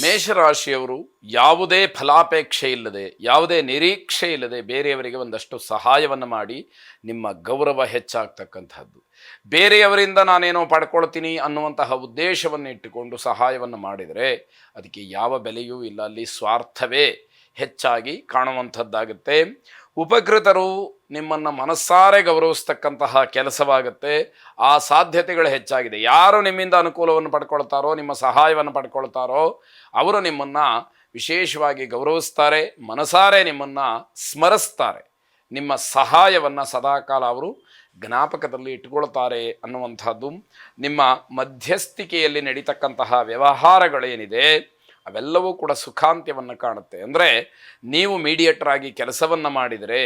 ಮೇಷರಾಶಿಯವರು ಯಾವುದೇ ಫಲಾಪೇಕ್ಷೆ ಇಲ್ಲದೆ, ಯಾವುದೇ ನಿರೀಕ್ಷೆ ಇಲ್ಲದೆ ಬೇರೆಯವರಿಗೆ ಒಂದಷ್ಟು ಸಹಾಯವನ್ನು ಮಾಡಿ ನಿಮ್ಮ ಗೌರವ ಹೆಚ್ಚಾಗ್ತಕ್ಕಂಥದ್ದು. ಬೇರೆಯವರಿಂದ ನಾನೇನೋ ಪಡ್ಕೊಳ್ತೀನಿ ಅನ್ನುವಂತಹ ಉದ್ದೇಶವನ್ನು ಇಟ್ಟುಕೊಂಡು ಸಹಾಯವನ್ನು ಮಾಡಿದರೆ ಅದಕ್ಕೆ ಯಾವ ಬೆಲೆಯೂ ಇಲ್ಲ, ಅಲ್ಲಿ ಸ್ವಾರ್ಥವೇ ಹೆಚ್ಚಾಗಿ ಕಾಣುವಂಥದ್ದಾಗುತ್ತೆ. ಉಪಕೃತರು ನಿಮ್ಮನ್ನು ಮನಸ್ಸಾರೆ ಗೌರವಿಸ್ತಕ್ಕಂತಹ ಕೆಲಸವಾಗುತ್ತೆ. ಆ ಸಾಧ್ಯತೆಗಳು ಹೆಚ್ಚಾಗಿದೆ. ಯಾರು ನಿಮ್ಮಿಂದ ಅನುಕೂಲವನ್ನು ಪಡ್ಕೊಳ್ತಾರೋ, ನಿಮ್ಮ ಸಹಾಯವನ್ನು ಪಡ್ಕೊಳ್ತಾರೋ ಅವರು ನಿಮ್ಮನ್ನು ವಿಶೇಷವಾಗಿ ಗೌರವಿಸ್ತಾರೆ, ಮನಸಾರೆ ನಿಮ್ಮನ್ನು ಸ್ಮರಿಸ್ತಾರೆ. ನಿಮ್ಮ ಸಹಾಯವನ್ನು ಸದಾಕಾಲ ಅವರು ಜ್ಞಾಪಕದಲ್ಲಿ ಇಟ್ಕೊಳ್ತಾರೆ ಅನ್ನುವಂಥದ್ದು. ನಿಮ್ಮ ಮಧ್ಯಸ್ಥಿಕೆಯಲ್ಲಿ ನಡೀತಕ್ಕಂತಹ ವ್ಯವಹಾರಗಳೇನಿದೆ ಅವೆಲ್ಲವೂ ಕೂಡ ಸುಖಾಂತ್ಯವನ್ನು ಕಾಣುತ್ತೆ. ಅಂದರೆ ನೀವು ಮೀಡಿಯೇಟರ್ ಕೆಲಸವನ್ನು ಮಾಡಿದರೆ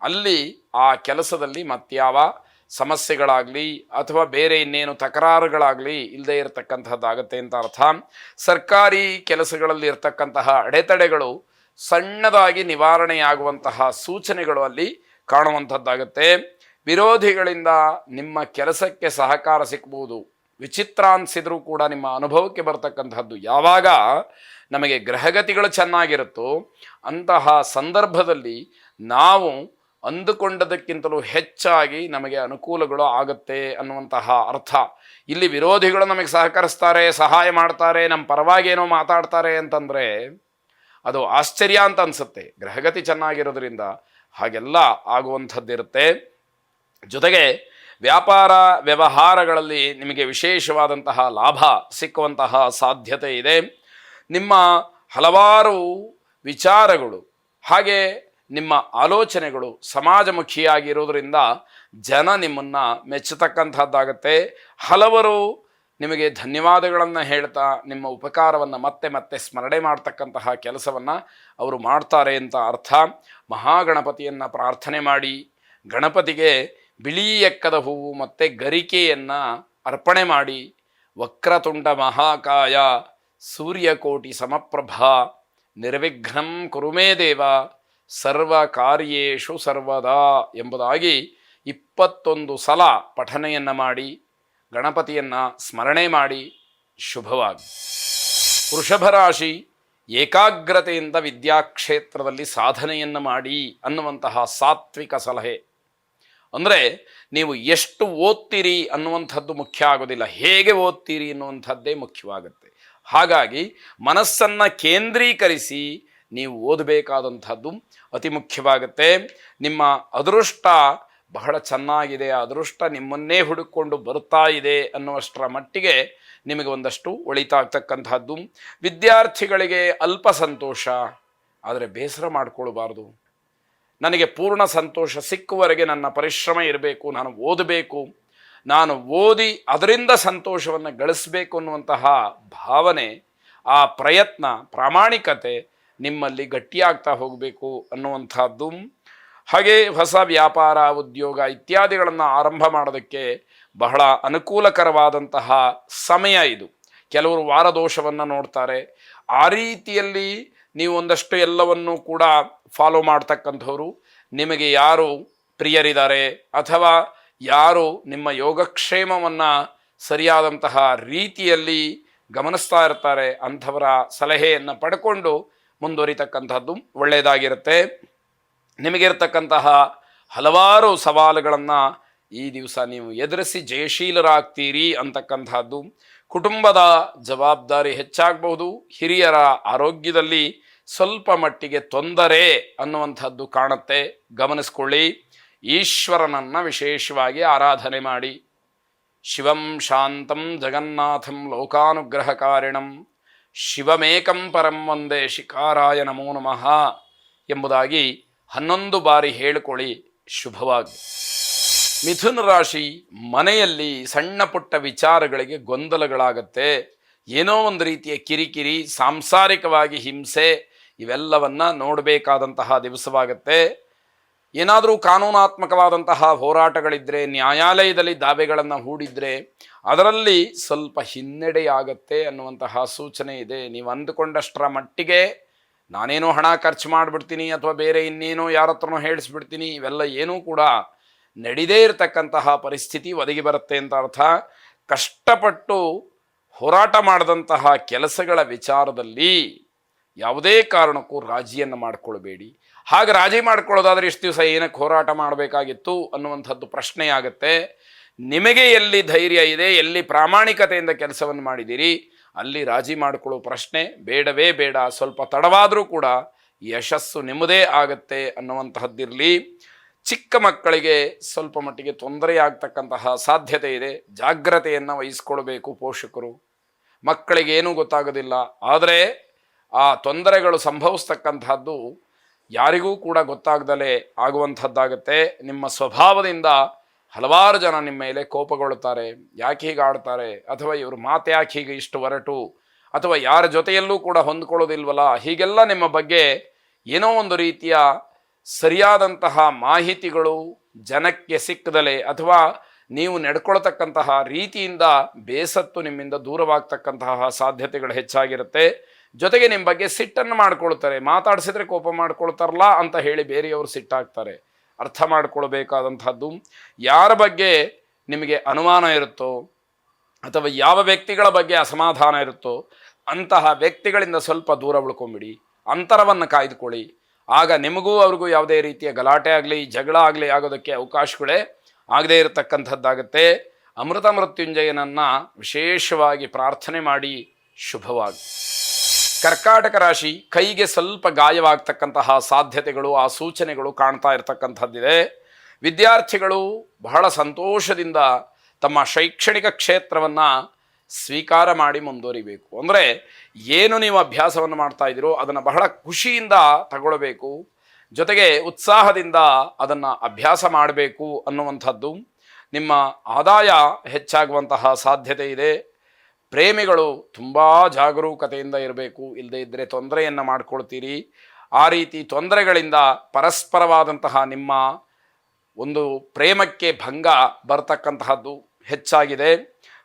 ಅಲ್ಲಿ ಆ ಕೆಲಸದಲ್ಲಿ ಮತ್ಯಾವ ಸಮಸ್ಯೆಗಳಾಗಲಿ ಅಥವಾ ಬೇರೆ ಇನ್ನೇನು ತಕರಾರುಗಳಾಗಲಿ ಇಲ್ಲದೆ ಇರತಕ್ಕಂಥದ್ದಾಗತ್ತೆ ಅಂತ ಅರ್ಥ. ಸರ್ಕಾರಿ ಕೆಲಸಗಳಲ್ಲಿ ಇರತಕ್ಕಂತಹ ಅಡೆತಡೆಗಳು ಸಣ್ಣದಾಗಿ ನಿವಾರಣೆಯಾಗುವಂತಹ ಸೂಚನೆಗಳು ಅಲ್ಲಿ ಕಾಣುವಂಥದ್ದಾಗತ್ತೆ. ವಿರೋಧಿಗಳಿಂದ ನಿಮ್ಮ ಕೆಲಸಕ್ಕೆ ಸಹಕಾರ ಸಿಗ್ಬೋದು. ವಿಚಿತ್ರ ಅನಿಸಿದ್ರೂ ಕೂಡ ನಿಮ್ಮ ಅನುಭವಕ್ಕೆ ಬರ್ತಕ್ಕಂಥದ್ದು. ಯಾವಾಗ ನಮಗೆ ಗ್ರಹಗತಿಗಳು ಚೆನ್ನಾಗಿರುತ್ತೋ ಅಂತಹ ಸಂದರ್ಭದಲ್ಲಿ ನಾವು ಅಂದುಕೊಂಡದಕ್ಕಿಂತಲೂ ಹೆಚ್ಚಾಗಿ ನಮಗೆ ಅನುಕೂಲಗಳು ಆಗುತ್ತೆ ಅನ್ನುವಂತಹ ಅರ್ಥ. ಇಲ್ಲಿ ವಿರೋಧಿಗಳು ನಮಗೆ ಸಹಕರಿಸ್ತಾರೆ, ಸಹಾಯ ಮಾಡ್ತಾರೆ, ನಮ್ಮ ಪರವಾಗಿ ಏನೋ ಮಾತಾಡ್ತಾರೆ ಅಂತಂದರೆ ಅದು ಆಶ್ಚರ್ಯ ಅಂತ ಅನಿಸುತ್ತೆ. ಗ್ರಹಗತಿ ಚೆನ್ನಾಗಿರೋದ್ರಿಂದ ಹಾಗೆಲ್ಲ ಆಗುವಂಥದ್ದಿರುತ್ತೆ. ಜೊತೆಗೆ ವ್ಯಾಪಾರ ವ್ಯವಹಾರಗಳಲ್ಲಿ ನಿಮಗೆ ವಿಶೇಷವಾದಂತಹ ಲಾಭ ಸಿಕ್ಕುವಂತಹ ಸಾಧ್ಯತೆ ಇದೆ. ನಿಮ್ಮ ಹಲವಾರು ವಿಚಾರಗಳು ಹಾಗೆ ನಿಮ್ಮ ಆಲೋಚನೆಗಳು ಸಮಾಜಮುಖಿಯಾಗಿರೋದ್ರಿಂದ ಜನ ನಿಮ್ಮನ್ನು ಮೆಚ್ಚತಕ್ಕಂಥದ್ದಾಗತ್ತೆ. ಹಲವರು ನಿಮಗೆ ಧನ್ಯವಾದಗಳನ್ನು ಹೇಳ್ತಾ ನಿಮ್ಮ ಉಪಕಾರವನ್ನು ಮತ್ತೆ ಮತ್ತೆ ಸ್ಮರಣೆ ಮಾಡ್ತಕ್ಕಂತಹ ಕೆಲಸವನ್ನು ಅವರು ಮಾಡ್ತಾರೆ ಅಂತ ಅರ್ಥ. ಮಹಾಗಣಪತಿಯನ್ನು ಪ್ರಾರ್ಥನೆ ಮಾಡಿ ಗಣಪತಿಗೆ ಬಿಳಿ ಎಕ್ಕದ ಹೂವು ಮತ್ತು ಗರಿಕೆಯನ್ನು ಅರ್ಪಣೆ ಮಾಡಿ ವಕ್ರತುಂಡ ಮಹಾಕಾಯ ಸೂರ್ಯಕೋಟಿ ಸಮಪ್ರಭಾ ನಿರ್ವಿಘ್ನಂ ಕುರುಮೇ ದೇವ ಸರ್ವ ಕಾರ್ಯೇಷು ಸರ್ವದಾ ಎಂಬುದಾಗಿ 21 ಸಲ ಪಠನೆಯನ್ನು ಮಾಡಿ ಗಣಪತಿಯನ್ನು ಸ್ಮರಣೆ ಮಾಡಿ ಶುಭವಾಗಿ. ವೃಷಭ ರಾಶಿ, ಏಕಾಗ್ರತೆಯಿಂದ ವಿದ್ಯಾಕ್ಷೇತ್ರದಲ್ಲಿ ಸಾಧನೆಯನ್ನು ಮಾಡಿ ಅನ್ನುವಂತಹ ಸಾತ್ವಿಕ ಸಲಹೆ. ಅಂದರೆ ನೀವು ಎಷ್ಟು ಓದ್ತೀರಿ ಅನ್ನುವಂಥದ್ದು ಮುಖ್ಯ ಆಗೋದಿಲ್ಲ, ಹೇಗೆ ಓದ್ತೀರಿ ಅನ್ನುವಂಥದ್ದೇ ಮುಖ್ಯವಾಗುತ್ತೆ. ಹಾಗಾಗಿ ಮನಸ್ಸನ್ನು ಕೇಂದ್ರೀಕರಿಸಿ ನೀವು ಓದಬೇಕಾದಂಥದ್ದು ಅತಿ ಮುಖ್ಯವಾಗುತ್ತೆ. ನಿಮ್ಮ ಅದೃಷ್ಟ ಬಹಳ ಚೆನ್ನಾಗಿದೆ, ಅದೃಷ್ಟ ನಿಮ್ಮನ್ನೇ ಹುಡುಕೊಂಡು ಬರ್ತಾ ಇದೆ ಅನ್ನುವಷ್ಟರ ಮಟ್ಟಿಗೆ ನಿಮಗೆ ಒಂದಷ್ಟು ಒಳಿತಾಗ್ತಕ್ಕಂಥದ್ದು. ವಿದ್ಯಾರ್ಥಿಗಳಿಗೆ ಅಲ್ಪ ಸಂತೋಷ, ಆದರೆ ಬೇಸರ ಮಾಡಿಕೊಳ್ಬಾರ್ದು. ನನಗೆ ಪೂರ್ಣ ಸಂತೋಷ ಸಿಕ್ಕುವರೆಗೆ ನನ್ನ ಪರಿಶ್ರಮ ಇರಬೇಕು, ನಾನು ಓದಬೇಕು, ನಾನು ಓದಿ ಅದರಿಂದ ಸಂತೋಷವನ್ನು ಗಳಿಸಬೇಕು ಅನ್ನುವಂತಹ ಭಾವನೆ, ಆ ಪ್ರಯತ್ನ, ಪ್ರಾಮಾಣಿಕತೆ ನಿಮ್ಮಲ್ಲಿ ಗಟ್ಟಿಯಾಗ್ತಾ ಹೋಗಬೇಕು ಅನ್ನುವಂಥದ್ದು. ಹಾಗೆ ಹೊಸ ವ್ಯಾಪಾರ, ಉದ್ಯೋಗ ಇತ್ಯಾದಿಗಳನ್ನು ಆರಂಭ ಮಾಡೋದಕ್ಕೆ ಬಹಳ ಅನುಕೂಲಕರವಾದಂತಹ ಸಮಯ ಇದು. ಕೆಲವರು ವಾರದೋಷವನ್ನು ನೋಡ್ತಾರೆ. ಆ ರೀತಿಯಲ್ಲಿ ನೀವು ಒಂದಷ್ಟು ಎಲ್ಲವನ್ನೂ ಕೂಡ ಫಾಲೋ ಮಾಡ್ತಕ್ಕಂಥವ್ರು, ನಿಮಗೆ ಯಾರು ಪ್ರಿಯರಿದ್ದಾರೆ ಅಥವಾ ಯಾರು ನಿಮ್ಮ ಯೋಗಕ್ಷೇಮವನ್ನು ಸರಿಯಾದಂತಹ ರೀತಿಯಲ್ಲಿ ಗಮನಿಸ್ತಾ ಇರ್ತಾರೆ ಅಂಥವರ ಸಲಹೆಯನ್ನು ಪಡ್ಕೊಂಡು ಮುಂದುವರಿತಕ್ಕಂಥದ್ದು ಒಳ್ಳೆಯದಾಗಿರುತ್ತೆ. ನಿಮಗಿರ್ತಕ್ಕಂತಹ ಹಲವಾರು ಸವಾಲುಗಳನ್ನು ಈ ದಿವಸ ನೀವು ಎದುರಿಸಿ ಜಯಶೀಲರಾಗ್ತೀರಿ ಅಂತಕ್ಕಂಥದ್ದು. ಕುಟುಂಬದ ಜವಾಬ್ದಾರಿ ಹೆಚ್ಚಾಗಬಹುದು. ಹಿರಿಯರ ಆರೋಗ್ಯದಲ್ಲಿ ಸ್ವಲ್ಪ ಮಟ್ಟಿಗೆ ತೊಂದರೆ ಅನ್ನುವಂಥದ್ದು ಕಾಣುತ್ತೆ, ಗಮನಿಸ್ಕೊಳ್ಳಿ. ಈಶ್ವರನನ್ನು ವಿಶೇಷವಾಗಿ ಆರಾಧನೆ ಮಾಡಿ. ಶಿವಂ ಶಾಂತಂ ಜಗನ್ನಾಥಂ ಲೋಕಾನುಗ್ರಹಕಾರಿಣಂ ಶಿವಮೇಕಂ ಪರಂ ವಂದೇ ಶಿಕಾರಾಯ ನಮೋ ನಮಃ ಎಂಬುದಾಗಿ 11 ಬಾರಿ ಹೇಳಿಕೊಳ್ಳಿ, ಶುಭವಾಗಿ. ಮಿಥುನ ರಾಶಿ, ಮನೆಯಲ್ಲಿ ಸಣ್ಣ ಪುಟ್ಟ ವಿಚಾರಗಳಿಗೆ ಗೊಂದಲಗಳಾಗತ್ತೆ. ಏನೋ ಒಂದು ರೀತಿಯ ಕಿರಿಕಿರಿ, ಸಾಂಸಾರಿಕವಾಗಿ ಹಿಂಸೆ, ಇವೆಲ್ಲವನ್ನು ನೋಡಬೇಕಾದಂತಹ ದಿವಸವಾಗತ್ತೆ. ಏನಾದರೂ ಕಾನೂನಾತ್ಮಕವಾದಂತಹ ಹೋರಾಟಗಳಿದ್ದರೆ, ನ್ಯಾಯಾಲಯದಲ್ಲಿ ದಾವೆಗಳನ್ನು ಹೂಡಿದರೆ ಅದರಲ್ಲಿ ಸ್ವಲ್ಪ ಹಿನ್ನಡೆಯಾಗತ್ತೆ ಅನ್ನುವಂತಹ ಸೂಚನೆ ಇದೆ. ನೀವು ಅಂದುಕೊಂಡಷ್ಟರ ಮಟ್ಟಿಗೆ ನಾನೇನೋ ಹಣ ಖರ್ಚು ಮಾಡಿಬಿಡ್ತೀನಿ ಅಥವಾ ಬೇರೆ ಇನ್ನೇನೋ ಯಾರ ಹತ್ರನೋ ಹೇಳಿಸ್ಬಿಡ್ತೀನಿ, ಇವೆಲ್ಲ ಏನೂ ಕೂಡ ನಡೀದೇ ಇರತಕ್ಕಂತಹ ಪರಿಸ್ಥಿತಿ ಒದಗಿ ಬರುತ್ತೆ ಅಂತ ಅರ್ಥ. ಕಷ್ಟಪಟ್ಟು ಹೋರಾಟ ಮಾಡಿದಂತಹ ಕೆಲಸಗಳ ವಿಚಾರದಲ್ಲಿ ಯಾವುದೇ ಕಾರಣಕ್ಕೂ ರಾಜಿಯನ್ನು ಮಾಡಿಕೊಳ್ಬೇಡಿ. ಹಾಗೆ ರಾಜಿ ಮಾಡ್ಕೊಳ್ಳೋದಾದ್ರೆ ಇಷ್ಟು ದಿವಸ ಏನಕ್ಕೆ ಹೋರಾಟ ಮಾಡಬೇಕಾಗಿತ್ತು ಅನ್ನುವಂಥದ್ದು ಪ್ರಶ್ನೆಯಾಗತ್ತೆ. ನಿಮಗೆ ಎಲ್ಲಿ ಧೈರ್ಯ ಇದೆ, ಎಲ್ಲಿ ಪ್ರಾಮಾಣಿಕತೆಯಿಂದ ಕೆಲಸವನ್ನು ಮಾಡಿದ್ದೀರಿ, ಅಲ್ಲಿ ರಾಜಿ ಮಾಡಿಕೊಳ್ಳೋ ಪ್ರಶ್ನೆ ಬೇಡವೇ ಬೇಡ. ಸ್ವಲ್ಪ ತಡವಾದರೂ ಕೂಡ ಯಶಸ್ಸು ನಿಮ್ಮದೇ ಆಗತ್ತೆ ಅನ್ನುವಂತಹದ್ದಿರಲಿ. ಚಿಕ್ಕ ಮಕ್ಕಳಿಗೆ ಸ್ವಲ್ಪ ಮಟ್ಟಿಗೆ ತೊಂದರೆಯಾಗ್ತಕ್ಕಂತಹ ಸಾಧ್ಯತೆ ಇದೆ. ಜಾಗ್ರತೆಯನ್ನು ವಹಿಸ್ಕೊಳ್ಬೇಕು ಪೋಷಕರು. ಮಕ್ಕಳಿಗೆ ಏನೂ ಗೊತ್ತಾಗೋದಿಲ್ಲ, ಆದರೆ ಆ ತೊಂದರೆಗಳು ಸಂಭವಿಸ್ತಕ್ಕಂಥದ್ದು ಯಾರಿಗೂ ಕೂಡ ಗೊತ್ತಾಗ್ದಲೇ ಆಗುವಂಥದ್ದಾಗತ್ತೆ. ನಿಮ್ಮ ಸ್ವಭಾವದಿಂದ ಹಲವಾರು ಜನ ನಿಮ್ಮ ಮೇಲೆ ಕೋಪಗೊಳ್ಳುತ್ತಾರೆ. ಯಾಕೆ ಹೀಗೆ ಆಡ್ತಾರೆ, ಅಥವಾ ಇವರು ಮಾತು ಯಾಕೆ ಹೀಗೆ ಇಷ್ಟು ಒರಟು, ಅಥವಾ ಯಾರ ಜೊತೆಯಲ್ಲೂ ಕೂಡ ಹೊಂದ್ಕೊಳ್ಳೋದಿಲ್ವಲ್ಲ, ಹೀಗೆಲ್ಲ ನಿಮ್ಮ ಬಗ್ಗೆ ಏನೋ ಒಂದು ರೀತಿಯ ಸರಿಯಾದಂತಹ ಮಾಹಿತಿಗಳು ಜನಕ್ಕೆ ಸಿಕ್ಕದಲೆ, ಅಥವಾ ನೀವು ನಡ್ಕೊಳ್ತಕ್ಕಂತಹ ರೀತಿಯಿಂದ ಬೇಸತ್ತು ನಿಮ್ಮಿಂದ ದೂರವಾಗ್ತಕ್ಕಂತಹ ಸಾಧ್ಯತೆಗಳು ಹೆಚ್ಚಾಗಿರುತ್ತೆ. ಜೊತೆಗೆ ನಿಮ್ಮ ಬಗ್ಗೆ ಸಿಟ್ಟನ್ನು ಮಾಡ್ಕೊಳ್ತಾರೆ. ಮಾತಾಡಿಸಿದ್ರೆ ಕೋಪ ಮಾಡ್ಕೊಳ್ತಾರಲ್ಲ ಅಂತ ಹೇಳಿ ಬೇರೆಯವರು ಸಿಟ್ಟಾಗ್ತಾರೆ. ಅರ್ಥ ಮಾಡ್ಕೊಳ್ಬೇಕಾದಂಥದ್ದು, ಯಾರ ಬಗ್ಗೆ ನಿಮಗೆ ಅನುಮಾನ ಇರುತ್ತೋ ಅಥವಾ ಯಾವ ವ್ಯಕ್ತಿಗಳ ಬಗ್ಗೆ ಅಸಮಾಧಾನ ಇರುತ್ತೋ ಅಂತಹ ವ್ಯಕ್ತಿಗಳಿಂದ ಸ್ವಲ್ಪ ದೂರ ಉಳ್ಕೊಂಬಿಡಿ, ಅಂತರವನ್ನು ಕಾಯ್ದುಕೊಳ್ಳಿ. ಆಗ ನಿಮಗೂ ಅವ್ರಿಗೂ ಯಾವುದೇ ರೀತಿಯ ಗಲಾಟೆ ಆಗಲಿ ಜಗಳ ಆಗಲಿ ಆಗೋದಕ್ಕೆ ಅವಕಾಶಗಳೇ ಆಗದೇ ಇರತಕ್ಕಂಥದ್ದಾಗತ್ತೆ. ಅಮೃತ ಮೃತ್ಯುಂಜಯನನ್ನು ವಿಶೇಷವಾಗಿ ಪ್ರಾರ್ಥನೆ ಮಾಡಿ ಶುಭವಾಗಿ. ಕರ್ಕಾಟಕ ರಾಶಿ, ಕೈಗೆ ಸ್ವಲ್ಪ ಗಾಯವಾಗ್ತಕ್ಕಂತಹ ಸಾಧ್ಯತೆಗಳು, ಆ ಸೂಚನೆಗಳು ಕಾಣ್ತಾ ಇರತಕ್ಕಂಥದ್ದಿದೆ. ವಿದ್ಯಾರ್ಥಿಗಳು ಬಹಳ ಸಂತೋಷದಿಂದ ತಮ್ಮ ಶೈಕ್ಷಣಿಕ ಕ್ಷೇತ್ರವನ್ನು ಸ್ವೀಕಾರ ಮಾಡಿ ಮುಂದುವರಿಬೇಕು. ಅಂದರೆ ಏನು ನೀವು ಅಭ್ಯಾಸವನ್ನು ಮಾಡ್ತಾ ಇದ್ದೀರೋ ಅದನ್ನು ಬಹಳ ಖುಷಿಯಿಂದ ತಗೊಳ್ಬೇಕು, ಜೊತೆಗೆ ಉತ್ಸಾಹದಿಂದ ಅದನ್ನು ಅಭ್ಯಾಸ ಮಾಡಬೇಕು ಅನ್ನುವಂಥದ್ದು. ನಿಮ್ಮ ಆದಾಯ ಹೆಚ್ಚಾಗುವಂತಹ ಸಾಧ್ಯತೆ ಇದೆ. ಪ್ರೇಮಿಗಳು ತುಂಬ ಜಾಗರೂಕತೆಯಿಂದ ಇರಬೇಕು, ಇಲ್ಲದೇ ಇದ್ದರೆ ತೊಂದರೆಯನ್ನು ಮಾಡ್ಕೊಳ್ತೀರಿ. ಆ ರೀತಿ ತೊಂದರೆಗಳಿಂದ ಪರಸ್ಪರವಾದಂತಹ ನಿಮ್ಮ ಒಂದು ಪ್ರೇಮಕ್ಕೆ ಭಂಗ ಬರ್ತಕ್ಕಂತಹದ್ದು ಹೆಚ್ಚಾಗಿದೆ.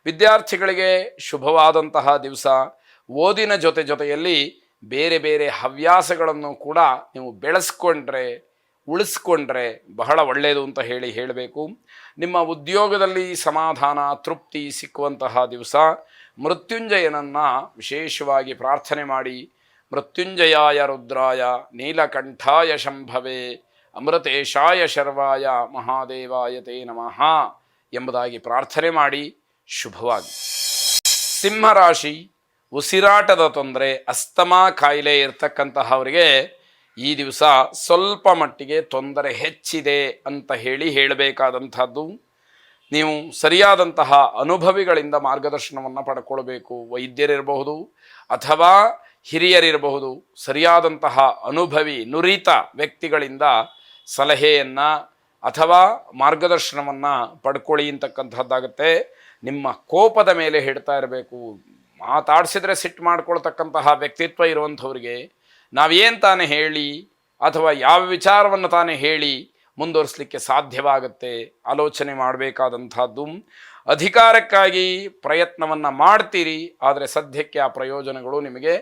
ವಿದ್ಯಾರ್ಥಿಗಳಿಗೆ ಶುಭವಾದಂತಹ ದಿವಸ. ಓದಿನ ಜೊತೆಯಲ್ಲಿ ಬೇರೆ ಬೇರೆ ಹವ್ಯಾಸಗಳನ್ನು ಕೂಡ ನೀವು ಬೆಳೆಸ್ಕೊಂಡ್ರೆ ಉಳಿಸ್ಕೊಂಡ್ರೆ ಬಹಳ ಒಳ್ಳೆಯದು ಅಂತ ಹೇಳಬೇಕು. ನಿಮ್ಮ ಉದ್ಯೋಗದಲ್ಲಿ ಸಮಾಧಾನ ತೃಪ್ತಿ ಸಿಕ್ಕುವಂತಹ ದಿವಸ. ಮೃತ್ಯುಂಜಯನನ್ನು ವಿಶೇಷವಾಗಿ ಪ್ರಾರ್ಥನೆ ಮಾಡಿ. ಮೃತ್ಯುಂಜಯಾಯ ರುದ್ರಾಯ ನೀಲಕಂಠಾಯ ಶಂಭವೇ ಅಮೃತೇಶಾಯ ಶರ್ವಾಯ ಮಹಾದೇವಾಯ ತೇ ನಮಃ ಎಂಬುದಾಗಿ ಪ್ರಾರ್ಥನೆ ಮಾಡಿ ಶುಭವಾಗಿ. ಸಿಂಹರಾಶಿ, ಉಸಿರಾಟದ ತೊಂದರೆ, ಅಸ್ತಮಾ ಕಾಯಿಲೆ ಇರ್ತಕ್ಕಂತಹವರಿಗೆ ಈ ದಿವಸ ಸ್ವಲ್ಪ ಮಟ್ಟಿಗೆ ತೊಂದರೆ ಹೆಚ್ಚಿದೆ ಅಂತ ಹೇಳಬೇಕಾದಂಥದ್ದು. ನೀವು ಸರಿಯಾದಂತಹ ಅನುಭವಿಗಳಿಂದ ಮಾರ್ಗದರ್ಶನವನ್ನು ಪಡ್ಕೊಳ್ಬೇಕು. ವೈದ್ಯರಿರಬಹುದು ಅಥವಾ ಹಿರಿಯರಿರಬಹುದು. ಸರಿಯಾದಂತಹ ಅನುಭವಿ ನುರಿತ ವ್ಯಕ್ತಿಗಳಿಂದ ಸಲಹೆಯನ್ನು ಅಥವಾ ಮಾರ್ಗದರ್ಶನವನ್ನು ಪಡ್ಕೊಳ್ಳಿ ಅಂತಕ್ಕಂಥದ್ದಾಗತ್ತೆ. ನಿಮ್ಮ ಕೋಪದ ಮೇಲೆ ಹಿಡ್ತಾ ಇರಬೇಕು. ಮಾತಾಡಿಸಿದ್ರೆ ಸಿಟ್ಟು ಮಾಡ್ಕೊಳ್ತಕ್ಕಂತಹ ವ್ಯಕ್ತಿತ್ವ ಇರುವಂಥವ್ರಿಗೆ ನಾವೇನು ತಾನೇ ಹೇಳಿ ಅಥವಾ ಯಾವ ವಿಚಾರವನ್ನು ತಾನೇ ಹೇಳಿ ಮುಂದುವರಿಸಲಿಕ್ಕೆ ಸಾಧ್ಯವಾಗುತ್ತೆ, ಆಲೋಚನೆ ಮಾಡಬೇಕಾದಂಥದ್ದು. ಅಧಿಕಾರಕ್ಕಾಗಿ ಪ್ರಯತ್ನವನ್ನು ಮಾಡ್ತೀರಿ, ಆದರೆ ಸದ್ಯಕ್ಕೆ ಆ ಪ್ರಯೋಜನಗಳು ನಿಮಗೆ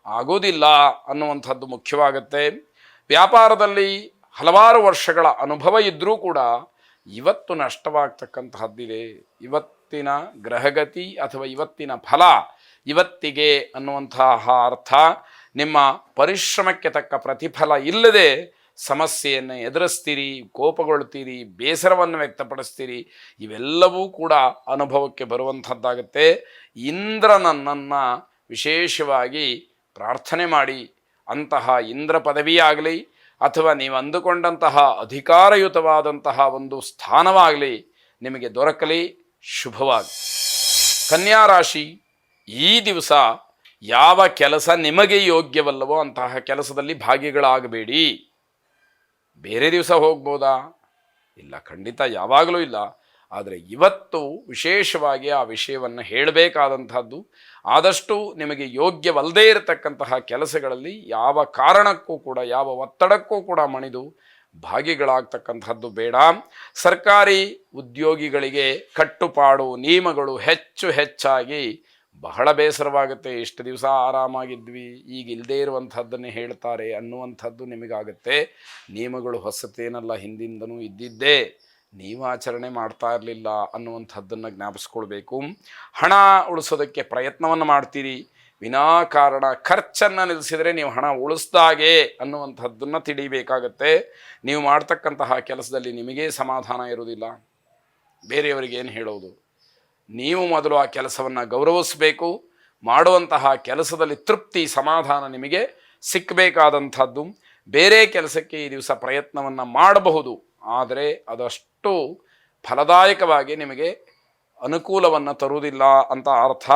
ಆಗೋದಿಲ್ಲ ಅನ್ನುವಂಥದ್ದು ಮುಖ್ಯವಾಗುತ್ತೆ. ವ್ಯಾಪಾರದಲ್ಲಿ ಹಲವಾರು ವರ್ಷಗಳ ಅನುಭವ ಇದ್ದರೂ ಕೂಡ ಇವತ್ತು ನಷ್ಟವಾಗ್ತಕ್ಕಂತಹದ್ದಿದೆ. ಇವತ್ತಿನ ಗ್ರಹಗತಿ ಅಥವಾ ಇವತ್ತಿನ ಫಲ ಇವತ್ತಿಗೆ ಅನ್ನುವಂತಹ ಅರ್ಥ. ನಿಮ್ಮ ಪರಿಶ್ರಮಕ್ಕೆ ತಕ್ಕ ಪ್ರತಿಫಲ ಇಲ್ಲದೆ ಸಮಸ್ಯೆಯನ್ನು ಎದುರಿಸ್ತೀರಿ, ಕೋಪಗೊಳ್ತೀರಿ, ಬೇಸರವನ್ನು ವ್ಯಕ್ತಪಡಿಸ್ತೀರಿ. ಇವೆಲ್ಲವೂ ಕೂಡ ಅನುಭವಕ್ಕೆ ಬರುವಂಥದ್ದಾಗುತ್ತೆ. ಇಂದ್ರನನ್ನು ವಿಶೇಷವಾಗಿ ಪ್ರಾರ್ಥನೆ ಮಾಡಿ. ಅಂತಹ ಇಂದ್ರ ಪದವಿಯಾಗಲಿ ಅಥವಾ ನೀವು ಅಂದುಕೊಂಡಂತಹ ಅಧಿಕಾರಯುತವಾದಂತಹ ಒಂದು ಸ್ಥಾನವಾಗಲಿ ನಿಮಗೆ ದೊರಕಲಿ. ಶುಭವಾಗಿ. ಕನ್ಯಾ ರಾಶಿ, ಈ ದಿವಸ ಯಾವ ಕೆಲಸ ನಿಮಗೆ ಯೋಗ್ಯವಲ್ಲವೋ ಅಂತಹ ಕೆಲಸದಲ್ಲಿ ಭಾಗಿಗಳಾಗಬೇಡಿ. ಬೇರೆ ದಿವಸ ಹೋಗ್ಬೋದಾ? ಇಲ್ಲ, ಖಂಡಿತ ಯಾವಾಗಲೂ ಇಲ್ಲ. ಆದರೆ ಇವತ್ತು ವಿಶೇಷವಾಗಿ ಆ ವಿಷಯವನ್ನು ಹೇಳಬೇಕಾದಂಥದ್ದು. ಆದಷ್ಟು ನಿಮಗೆ ಯೋಗ್ಯವಲ್ಲದೇ ಇರತಕ್ಕಂತಹ ಕೆಲಸಗಳಲ್ಲಿ ಯಾವ ಕಾರಣಕ್ಕೂ ಕೂಡ ಯಾವ ಒತ್ತಡಕ್ಕೂ ಕೂಡ ಮಣಿದು ಭಾಗಿಗಳಾಗ್ತಕ್ಕಂಥದ್ದು ಬೇಡ. ಸರ್ಕಾರಿ ಉದ್ಯೋಗಿಗಳಿಗೆ ಕಟ್ಟುಪಾಡು ನಿಯಮಗಳು ಹೆಚ್ಚಾಗಿ ಬಹಳ ಬೇಸರವಾಗುತ್ತೆ. ಇಷ್ಟು ದಿವಸ ಆರಾಮಾಗಿದ್ವಿ, ಈಗ ಇಲ್ಲದೇ ಇರುವಂಥದ್ದನ್ನೇ ಹೇಳ್ತಾರೆ ಅನ್ನುವಂಥದ್ದು ನಿಮಗಾಗುತ್ತೆ. ನಿಯಮಗಳು ಹೊಸತೇನಲ್ಲ, ಹಿಂದಿಂದನೂ ಇದ್ದಿದ್ದೇ. ನೀವು ಆಚರಣೆ ಮಾಡ್ತಾ ಇರಲಿಲ್ಲ ಅನ್ನುವಂಥದ್ದನ್ನು ಜ್ಞಾಪಿಸ್ಕೊಳ್ಬೇಕು. ಹಣ ಉಳಿಸೋದಕ್ಕೆ ಪ್ರಯತ್ನವನ್ನು ಮಾಡ್ತೀರಿ, ವಿನಾಕಾರಣ ಖರ್ಚನ್ನು ನಿಲ್ಲಿಸಿದರೆ ನೀವು ಹಣ ಉಳಿಸ್ದಾಗೆ ಅನ್ನುವಂಥದ್ದನ್ನು ತಿಳಿಬೇಕಾಗತ್ತೆ. ನೀವು ಮಾಡ್ತಕ್ಕಂತಹ ಕೆಲಸದಲ್ಲಿ ನಿಮಗೇ ಸಮಾಧಾನ ಇರುವುದಿಲ್ಲ, ಬೇರೆಯವರಿಗೆ ಏನು ಹೇಳೋದು. ನೀವು ಮೊದಲು ಆ ಕೆಲಸವನ್ನು ಗೌರವಿಸಬೇಕು. ಮಾಡುವಂತಹ ಕೆಲಸದಲ್ಲಿ ತೃಪ್ತಿ ಸಮಾಧಾನ ನಿಮಗೆ ಸಿಕ್ಕಬೇಕಾದಂಥದ್ದು. ಬೇರೆ ಕೆಲಸಕ್ಕೆ ಈ ದಿವಸ ಪ್ರಯತ್ನವನ್ನು ಮಾಡಬಹುದು, ಆದರೆ ಅದಷ್ಟು ಫಲದಾಯಕವಾಗಿ ನಿಮಗೆ ಅನುಕೂಲವನ್ನು ತರುವುದಿಲ್ಲ ಅಂತ ಅರ್ಥ.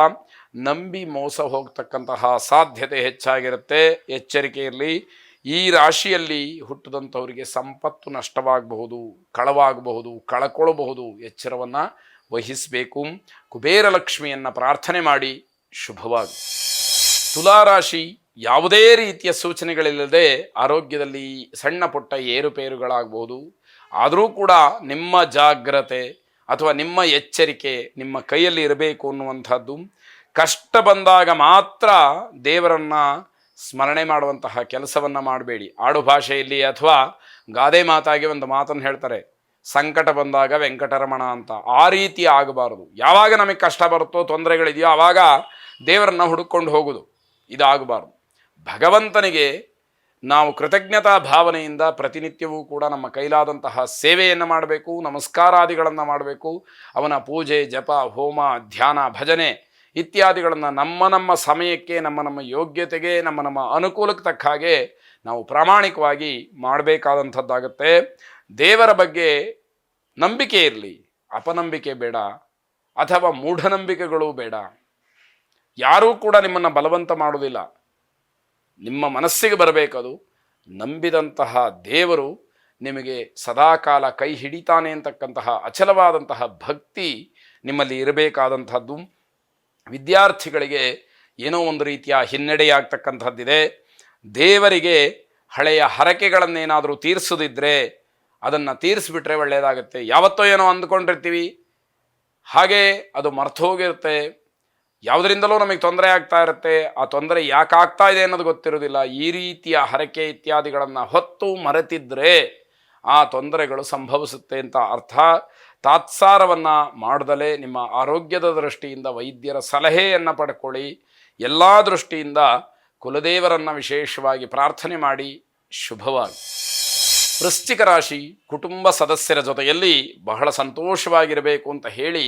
ನಂಬಿ ಮೋಸ ಹೋಗ್ತಕ್ಕಂತಹ ಸಾಧ್ಯತೆ ಹೆಚ್ಚಾಗಿರುತ್ತೆ, ಎಚ್ಚರಿಕೆ ಇರಲಿ. ಈ ರಾಶಿಯಲ್ಲಿ ಹುಟ್ಟಿದಂಥವರಿಗೆ ಸಂಪತ್ತು ನಷ್ಟವಾಗಬಹುದು, ಕಳವಾಗಬಹುದು, ಕಳ್ಕೊಳ್ಳಬಹುದು, ಎಚ್ಚರವನ್ನು ವಹಿಸಬೇಕು. ಕುಬೇರ ಲಕ್ಷ್ಮಿಯನ್ನು ಪ್ರಾರ್ಥನೆ ಮಾಡಿ ಶುಭವಾಗಿ. ತುಲಾರಾಶಿ ಯಾವುದೇ ರೀತಿಯ ಸೂಚನೆಗಳಿಲ್ಲದೆ ಆರೋಗ್ಯದಲ್ಲಿ ಸಣ್ಣ ಪುಟ್ಟ ಏರುಪೇರುಗಳಾಗಬಹುದು. ಆದರೂ ಕೂಡ ನಿಮ್ಮ ಜಾಗ್ರತೆ ಅಥವಾ ನಿಮ್ಮ ಎಚ್ಚರಿಕೆ ನಿಮ್ಮ ಕೈಯಲ್ಲಿ ಇರಬೇಕು ಅನ್ನುವಂಥದ್ದು. ಕಷ್ಟ ಬಂದಾಗ ಮಾತ್ರ ದೇವರನ್ನು ಸ್ಮರಣೆ ಮಾಡುವಂತಹ ಕೆಲಸವನ್ನು ಮಾಡಬೇಡಿ. ಆಡು ಭಾಷೆಯಲ್ಲಿ ಅಥವಾ ಗಾದೆ ಮಾತಾಗಿ ಒಂದು ಮಾತನ್ನು ಹೇಳ್ತಾರೆ, ಸಂಕಟ ಬಂದಾಗ ವೆಂಕಟರಮಣ ಅಂತ. ಆ ರೀತಿ ಆಗಬಾರದು. ಯಾವಾಗ ನಮಗೆ ಕಷ್ಟ ಬರುತ್ತೋ, ತೊಂದರೆಗಳಿದೆಯೋ, ಆವಾಗ ದೇವರನ್ನು ಹುಡುಕೊಂಡು ಹೋಗುದು, ಇದಾಗಬಾರ್ದು. ಭಗವಂತನಿಗೆ ನಾವು ಕೃತಜ್ಞತಾ ಭಾವನೆಯಿಂದ ಪ್ರತಿನಿತ್ಯವೂ ಕೂಡ ನಮ್ಮ ಕೈಲಾದಂತಹ ಸೇವೆಯನ್ನು ಮಾಡಬೇಕು, ನಮಸ್ಕಾರಾದಿಗಳನ್ನು ಮಾಡಬೇಕು. ಅವನ ಪೂಜೆ, ಜಪ, ಹೋಮ, ಧ್ಯಾನ, ಭಜನೆ ಇತ್ಯಾದಿಗಳನ್ನು ನಮ್ಮ ಸಮಯಕ್ಕೆ, ನಮ್ಮ ಯೋಗ್ಯತೆಗೆ, ನಮ್ಮ ಅನುಕೂಲಕ್ಕೆ ತಕ್ಕ ಹಾಗೆ ನಾವು ಪ್ರಾಮಾಣಿಕವಾಗಿ ಮಾಡಬೇಕಾದಂಥದ್ದಾಗತ್ತೆ. ದೇವರ ಬಗ್ಗೆ ನಂಬಿಕೆ ಇರಲಿ, ಅಪನಂಬಿಕೆ ಬೇಡ, ಅಥವಾ ಮೂಢನಂಬಿಕೆಗಳು ಬೇಡ. ಯಾರೂ ಕೂಡ ನಿಮ್ಮನ್ನು ಬಲವಂತ ಮಾಡುವುದಿಲ್ಲ, ನಿಮ್ಮ ಮನಸ್ಸಿಗೆ ಬರಬೇಕದು. ನಂಬಿದಂತಹ ದೇವರು ನಿಮಗೆ ಸದಾಕಾಲ ಕೈ ಹಿಡಿತಾನೆ ಅಂತಕ್ಕಂತಹ ಅಚಲವಾದಂತಹ ಭಕ್ತಿ ನಿಮ್ಮಲ್ಲಿ ಇರಬೇಕಾದಂಥದ್ದು. ವಿದ್ಯಾರ್ಥಿಗಳಿಗೆ ಏನೋ ಒಂದು ರೀತಿಯ ಹಿನ್ನಡೆಯಾಗ್ತಕ್ಕಂಥದ್ದಿದೆ. ದೇವರಿಗೆ ಹಳೆಯ ಹರಕೆಗಳನ್ನೇನಾದರೂ ತೀರಿಸೋದಿದ್ರೆ ಅದನ್ನು ತೀರಿಸ್ಬಿಟ್ರೆ ಒಳ್ಳೆಯದಾಗುತ್ತೆ. ಯಾವತ್ತೋ ಏನೋ ಅಂದ್ಕೊಂಡಿರ್ತೀವಿ, ಹಾಗೆ ಅದು ಮರ್ತೋಗಿರುತ್ತೆ. ಯಾವುದರಿಂದಲೂ ನಮಗೆ ತೊಂದರೆ ಆಗ್ತಾ ಇರುತ್ತೆ. ಆ ತೊಂದರೆ ಯಾಕೆ ಆಗ್ತಾ ಇದೆ ಅನ್ನೋದು ಗೊತ್ತಿರೋದಿಲ್ಲ. ಈ ರೀತಿಯ ಹರಕೆ ಇತ್ಯಾದಿಗಳನ್ನು ಹೊತ್ತು ಮರೆತಿದ್ರೆ ಆ ತೊಂದರೆಗಳು ಸಂಭವಿಸುತ್ತೆ ಅಂತ ಅರ್ಥ. ತಾತ್ಸಾರವನ್ನು ಮಾಡದಲೇ ನಿಮ್ಮ ಆರೋಗ್ಯದ ದೃಷ್ಟಿಯಿಂದ ವೈದ್ಯರ ಸಲಹೆಯನ್ನು ಪಡ್ಕೊಳ್ಳಿ. ಎಲ್ಲ ದೃಷ್ಟಿಯಿಂದ ಕುಲದೇವರನ್ನು ವಿಶೇಷವಾಗಿ ಪ್ರಾರ್ಥನೆ ಮಾಡಿ ಶುಭವಾಗಿ. ವೃಶ್ಚಿಕ ರಾಶಿ ಕುಟುಂಬ ಸದಸ್ಯರ ಜೊತೆಯಲ್ಲಿ ಬಹಳ ಸಂತೋಷವಾಗಿರಬೇಕು ಅಂತ ಹೇಳಿ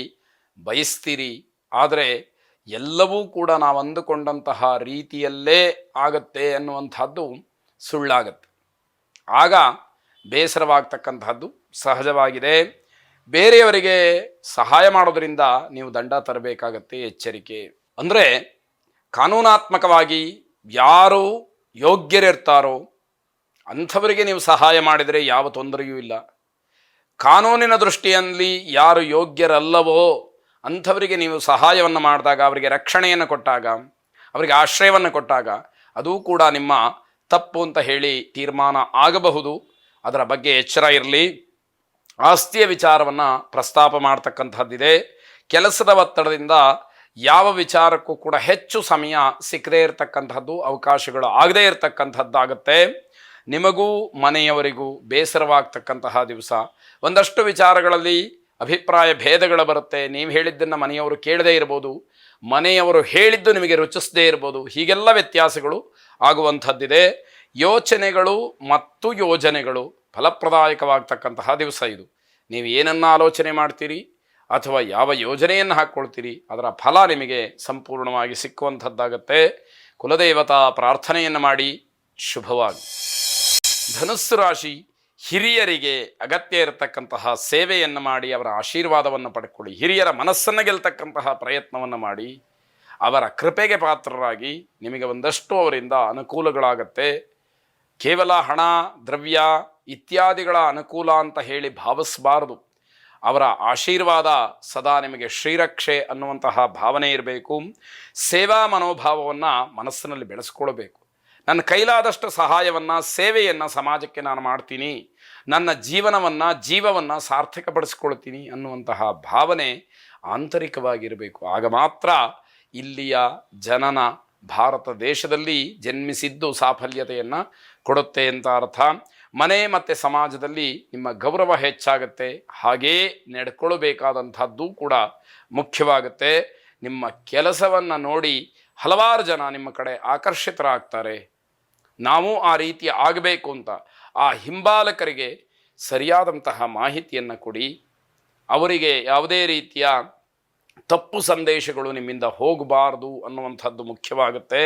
ಬಯಸ್ತೀರಿ. ಆದರೆ ಎಲ್ಲವೂ ಕೂಡ ನಾವು ಅಂದುಕೊಂಡಂತಹ ರೀತಿಯಲ್ಲೇ ಆಗತ್ತೆ ಅನ್ನುವಂಥದ್ದು ಸುಳ್ಳಾಗತ್ತೆ. ಆಗ ಬೇಸರವಾಗ್ತಕ್ಕಂತಹದ್ದು ಸಹಜವಾಗಿದೆ. ಬೇರೆಯವರಿಗೆ ಸಹಾಯ ಮಾಡೋದರಿಂದ ನೀವು ದಂಡ ತರಬೇಕಾಗತ್ತೆ, ಎಚ್ಚರಿಕೆ. ಅಂದರೆ ಕಾನೂನಾತ್ಮಕವಾಗಿ ಯಾರು ಯೋಗ್ಯರಿರ್ತಾರೋ ಅಂಥವರಿಗೆ ನೀವು ಸಹಾಯ ಮಾಡಿದರೆ ಯಾವ ತೊಂದರೆಯೂ ಇಲ್ಲ. ಕಾನೂನಿನ ದೃಷ್ಟಿಯಲ್ಲಿ ಯಾರು ಯೋಗ್ಯರಲ್ಲವೋ ಅಂಥವರಿಗೆ ನೀವು ಸಹಾಯವನ್ನು ಮಾಡಿದಾಗ, ಅವರಿಗೆ ರಕ್ಷಣೆಯನ್ನು ಕೊಟ್ಟಾಗ, ಅವರಿಗೆ ಆಶ್ರಯವನ್ನು ಕೊಟ್ಟಾಗ ಅದೂ ಕೂಡ ನಿಮ್ಮ ತಪ್ಪು ಅಂತ ಹೇಳಿ ತೀರ್ಮಾನ ಆಗಬಹುದು. ಅದರ ಬಗ್ಗೆ ಎಚ್ಚರ ಇರಲಿ. ಆಸ್ತಿಯ ವಿಚಾರವನ್ನು ಪ್ರಸ್ತಾಪ ಮಾಡ್ತಕ್ಕಂಥದ್ದಿದೆ. ಕೆಲಸದ ಒತ್ತಡದಿಂದ ಯಾವ ವಿಚಾರಕ್ಕೂ ಕೂಡ ಹೆಚ್ಚು ಸಮಯ ಸಿಕ್ಕದೇ ಇರತಕ್ಕಂಥದ್ದು, ಅವಕಾಶಗಳು ಆಗದೇ ಇರತಕ್ಕಂಥದ್ದಾಗುತ್ತೆ. ನಿಮಗೂ ಮನೆಯವರಿಗೂ ಬೇಸರವಾಗ್ತಕ್ಕಂತಹ ದಿವಸ. ಒಂದಷ್ಟು ವಿಚಾರಗಳಲ್ಲಿ ಅಭಿಪ್ರಾಯ ಭೇದಗಳು ಬರುತ್ತೆ. ನೀವು ಹೇಳಿದ್ದನ್ನು ಮನೆಯವರು ಕೇಳದೇ ಇರ್ಬೋದು, ಮನೆಯವರು ಹೇಳಿದ್ದು ನಿಮಗೆ ರುಚಿಸದೇ ಇರ್ಬೋದು. ಹೀಗೆಲ್ಲ ವ್ಯತ್ಯಾಸಗಳು ಆಗುವಂಥದ್ದಿದೆ. ಯೋಚನೆಗಳು ಮತ್ತು ಯೋಜನೆಗಳು ಫಲಪ್ರದಾಯಕವಾಗ್ತಕ್ಕಂತಹ ದಿವಸ ಇದು. ನೀವು ಏನನ್ನು ಆಲೋಚನೆ ಮಾಡ್ತೀರಿ ಅಥವಾ ಯಾವ ಯೋಜನೆಯನ್ನು ಹಾಕ್ಕೊಳ್ತೀರಿ ಅದರ ಫಲ ನಿಮಗೆ ಸಂಪೂರ್ಣವಾಗಿ ಸಿಕ್ಕುವಂಥದ್ದಾಗತ್ತೆ. ಕುಲದೇವತಾ ಪ್ರಾರ್ಥನೆಯನ್ನು ಮಾಡಿ ಶುಭವಾಗಿ. ಧನುಸ್ಸು ರಾಶಿ ಹಿರಿಯರಿಗೆ ಅಗತ್ಯ ಇರತಕ್ಕಂತಹ ಸೇವೆಯನ್ನು ಮಾಡಿ ಅವರ ಆಶೀರ್ವಾದವನ್ನು ಪಡ್ಕೊಳ್ಳಿ. ಹಿರಿಯರ ಮನಸ್ಸನ್ನು ಗೆಲ್ತಕ್ಕಂತಹ ಪ್ರಯತ್ನವನ್ನು ಮಾಡಿ ಅವರ ಕೃಪೆಗೆ ಪಾತ್ರರಾಗಿ ನಿಮಗೆ ಒಂದಷ್ಟು ಅವರಿಂದ ಅನುಕೂಲಗಳಾಗತ್ತೆ. ಕೇವಲ ಹಣ, ದ್ರವ್ಯ ಇತ್ಯಾದಿಗಳ ಅನುಕೂಲ ಅಂತ ಹೇಳಿ ಭಾವಿಸಬಾರದು. ಅವರ ಆಶೀರ್ವಾದ ಸದಾ ನಿಮಗೆ ಶ್ರೀರಕ್ಷೆ ಅನ್ನುವಂತಹ ಭಾವನೆ ಇರಬೇಕು. ಸೇವಾ ಮನೋಭಾವವನ್ನು ಮನಸ್ಸಿನಲ್ಲಿ ಬೆಳೆಸ್ಕೊಳ್ಬೇಕು. ನನ್ನ ಕೈಲಾದಷ್ಟು ಸಹಾಯವನ್ನು, ಸೇವೆಯನ್ನು ಸಮಾಜಕ್ಕೆ ನಾನು ಮಾಡ್ತೀನಿ, ನನ್ನ ಜೀವವನ್ನು ಸಾರ್ಥಕಪಡಿಸ್ಕೊಳ್ತೀನಿ ಅನ್ನುವಂತಹ ಭಾವನೆ ಆಂತರಿಕವಾಗಿರಬೇಕು. ಆಗ ಮಾತ್ರ ಇಲ್ಲಿಯ ಜನನ ಭಾರತ ದೇಶದಲ್ಲಿ ಜನ್ಮಿಸಿದ್ದು ಸಾಫಲ್ಯತೆಯನ್ನು ಕೊಡುತ್ತೆ ಅಂತ ಅರ್ಥ. ಮನೆ ಮತ್ತು ಸಮಾಜದಲ್ಲಿ ನಿಮ್ಮ ಗೌರವ ಹೆಚ್ಚಾಗುತ್ತೆ. ಹಾಗೇ ನಡ್ಕೊಳ್ಬೇಕಾದಂಥದ್ದು ಕೂಡ ಮುಖ್ಯವಾಗುತ್ತೆ. ನಿಮ್ಮ ಕೆಲಸವನ್ನು ನೋಡಿ ಹಲವಾರು ಜನ ನಿಮ್ಮ ಕಡೆ ಆಕರ್ಷಿತರಾಗ್ತಾರೆ. ನಾವು ಆ ರೀತಿ ಆಗಬೇಕು ಅಂತ ಆ ಹಿಂಬಾಲಕರಿಗೆ ಸರಿಯಾದಂತಹ ಮಾಹಿತಿಯನ್ನು ಕೊಡಿ. ಅವರಿಗೆ ಯಾವುದೇ ರೀತಿಯ ತಪ್ಪು ಸಂದೇಶಗಳು ನಿಮ್ಮಿಂದ ಹೋಗಬಾರ್ದು ಅನ್ನುವಂಥದ್ದು ಮುಖ್ಯವಾಗುತ್ತೆ.